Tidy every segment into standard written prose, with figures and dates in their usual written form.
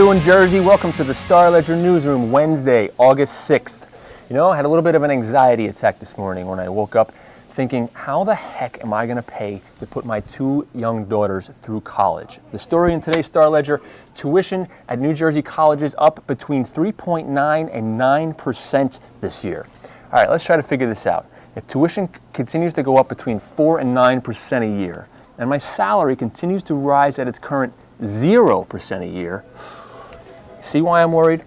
Drew in Jersey. Welcome to the Star Ledger Newsroom, Wednesday, August 6th. You know, I had a little bit of an anxiety attack this morning when I woke up thinking, how the heck am I going to pay to put my two young daughters through college? The story in today's Star Ledger, tuition at New Jersey colleges up between 3.9 and 9% this year. All right, let's try to figure this out. If tuition continues to go up between 4 and 9% a year, and my salary continues to rise at its current 0% a year, see why I'm worried?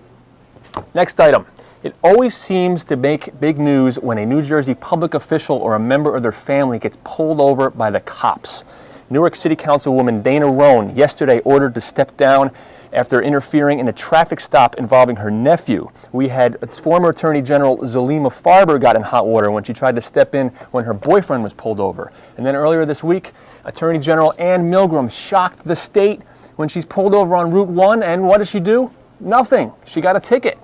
Next item. It always seems to make big news when a New Jersey public official or a member of their family gets pulled over by the cops. Newark City Councilwoman Dana Roan yesterday ordered to step down after interfering in a traffic stop involving her nephew. We had former Attorney General Zulema Farber got in hot water when she tried to step in when her boyfriend was pulled over. And then earlier this week, Attorney General Ann Milgram shocked the state when she's pulled over on Route 1, and what did she do? Nothing. She got a ticket.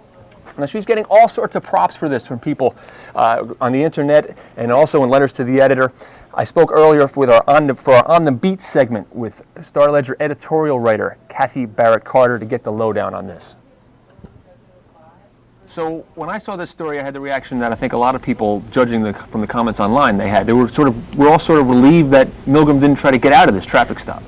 Now, she's getting all sorts of props for this from people on the internet and also in letters to the editor. I spoke earlier for our On the Beat segment with Star Ledger editorial writer Kathy Barrett-Carter to get the lowdown on this. So when I saw this story, I had the reaction that I think a lot of people, judging from the comments online, we're all sort of relieved that Milgram didn't try to get out of this traffic stop.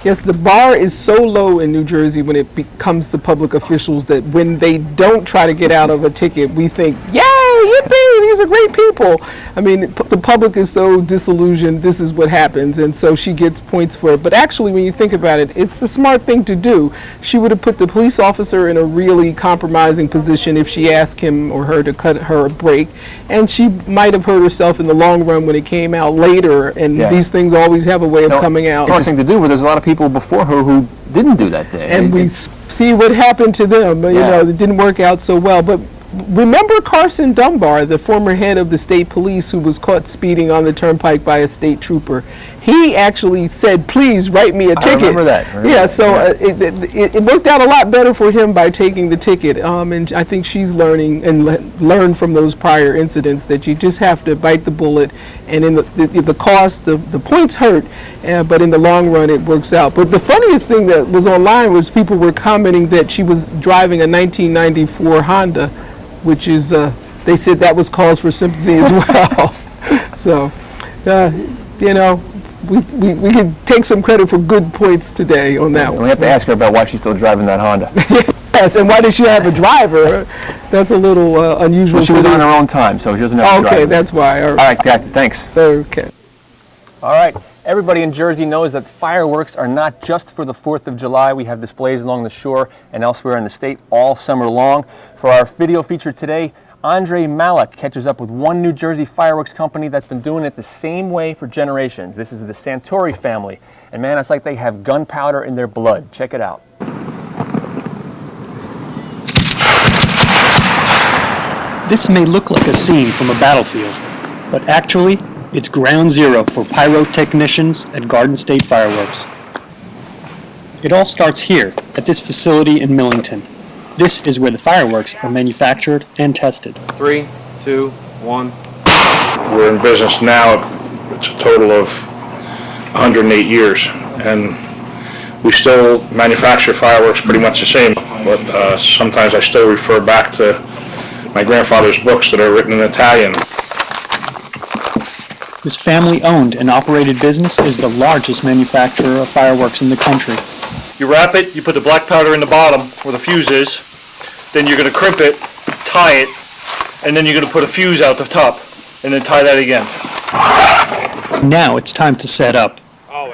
Yes, the bar is so low in New Jersey when it comes to public officials that when they don't try to get out of a ticket, we think, yay, yippee, these are great people. I mean, the public is so disillusioned, this is what happens, and so she gets points for it. But actually, when you think about it, it's the smart thing to do. She would have put the police officer in a really compromising position if she asked him or her to cut her a break, and she might have hurt herself in the long run when it came out later, and these things always have a way of coming out. It's thing to do, but there's a lot of people before her who didn't do that thing. And we see what happened to them. You know, it didn't work out so well. But remember Carson Dunbar, the former head of the state police who was caught speeding on the turnpike by a state trooper? He actually said, please write me a ticket. I remember that. So it worked out a lot better for him by taking the ticket. And I think she's learning and learned from those prior incidents that you just have to bite the bullet. And in the cost, the points hurt, but in the long run it works out. But the funniest thing that was online was people were commenting that she was driving a 1994 Honda, which is, they said that was cause for sympathy as well. So, you know, we can take some credit for good points today on that one. We have to ask her about why she's still driving that Honda. Yes, and why does she have a driver? That's a little unusual. Well, she was on her own time, so she doesn't have to drive. Okay, that's why. All right, Kathy, thanks. Okay. All right. Everybody in Jersey knows that fireworks are not just for the 4th of July. We have displays along the shore and elsewhere in the state all summer long. For our video feature today, Andre Malok catches up with one New Jersey fireworks company that's been doing it the same way for generations. This is the Santori family. And man, it's like they have gunpowder in their blood. Check it out. This may look like a scene from a battlefield, but actually, it's ground zero for pyrotechnicians at Garden State Fireworks. It all starts here, at this facility in Millington. This is where the fireworks are manufactured and tested. 3, 2, 1. We're in business now, it's a total of 108 years, and we still manufacture fireworks pretty much the same, but sometimes I still refer back to my grandfather's books that are written in Italian. This family-owned and operated business is the largest manufacturer of fireworks in the country. You wrap it, you put the black powder in the bottom where the fuse is, then you're going to crimp it, tie it, and then you're going to put a fuse out the top, and then tie that again. Now it's time to set up.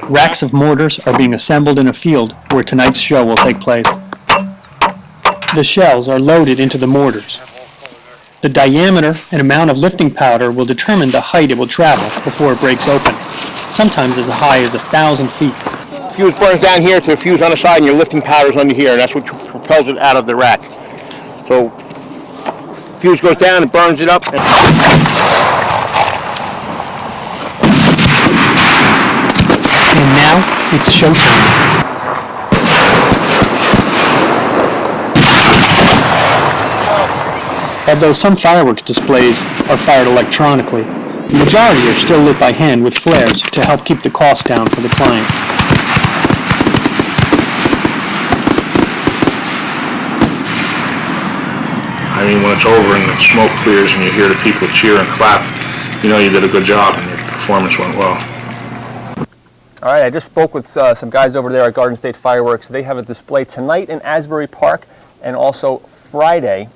Racks of mortars are being assembled in a field where tonight's show will take place. The shells are loaded into the mortars. The diameter and amount of lifting powder will determine the height it will travel before it breaks open, sometimes as high as 1,000 feet. Fuse burns down here to a fuse on the side, and your lifting powder's under here, and that's what propels it out of the rack. So, fuse goes down and burns it up. And now, it's showtime. Although some fireworks displays are fired electronically, the majority are still lit by hand with flares to help keep the cost down for the client. I mean, when it's over and the smoke clears and you hear the people cheer and clap, you know you did a good job and your performance went well. All right, I just spoke with some guys over there at Garden State Fireworks. They have a display tonight in Asbury Park and also Friday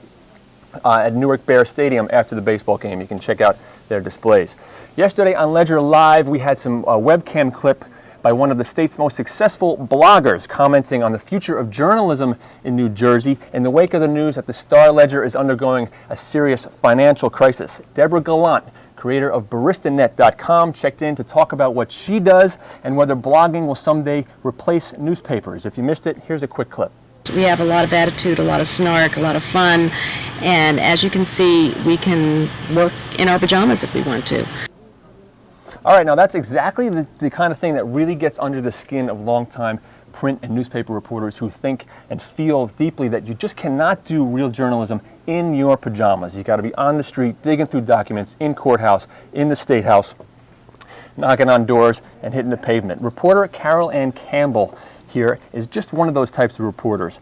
at Newark Bear Stadium after the baseball game. You can check out their displays. Yesterday on Ledger Live, we had some webcam clip by one of the state's most successful bloggers commenting on the future of journalism in New Jersey in the wake of the news that the Star-Ledger is undergoing a serious financial crisis. Debbie Galant, creator of NJ.com, checked in to talk about what she does and whether blogging will someday replace newspapers. If you missed it, here's a quick clip. We have a lot of attitude, a lot of snark, a lot of fun, and as you can see, we can work in our pajamas if we want to. All right, now that's exactly the kind of thing that really gets under the skin of longtime print and newspaper reporters who think and feel deeply that you just cannot do real journalism in your pajamas. You got to be on the street, digging through documents, in courthouse, in the State House, knocking on doors and hitting the pavement. Reporter Carol Ann Campbell here is just one of those types of reporters.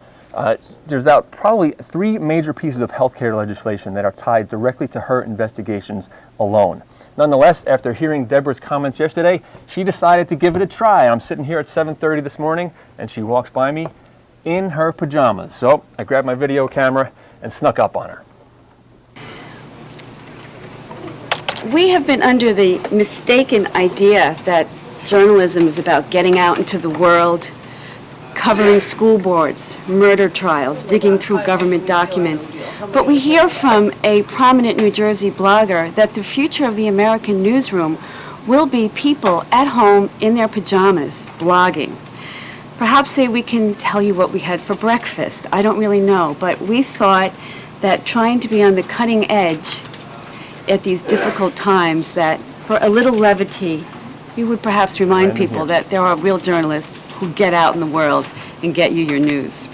There's about probably 3 major pieces of healthcare legislation that are tied directly to her investigations alone. Nonetheless, after hearing Deborah's comments yesterday, she decided to give it a try. I'm sitting here at 7:30 this morning, and she walks by me in her pajamas. So I grabbed my video camera and snuck up on her. We have been under the mistaken idea that journalism is about getting out into the world, covering school boards, murder trials, digging through government documents. But we hear from a prominent New Jersey blogger that the future of the American newsroom will be people at home in their pajamas blogging. Perhaps we can tell you what we had for breakfast. I don't really know, but we thought that trying to be on the cutting edge at these difficult times, that for a little levity, we would perhaps remind people that there are real journalists who get out in the world and get you your news.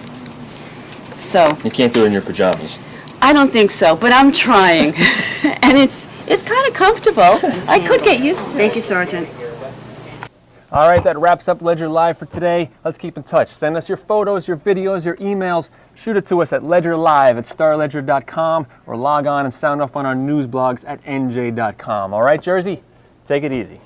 So You can't do it in your pajamas. I don't think so, but I'm trying. And it's kind of comfortable. I could get used to it. Thank you, Sergeant. All right, that wraps up Ledger Live for today. Let's keep in touch. Send us your photos, your videos, your emails. Shoot it to us at ledgerlive@starledger.com or log on and sound off on our news blogs at NJ.com. All right, Jersey, take it easy.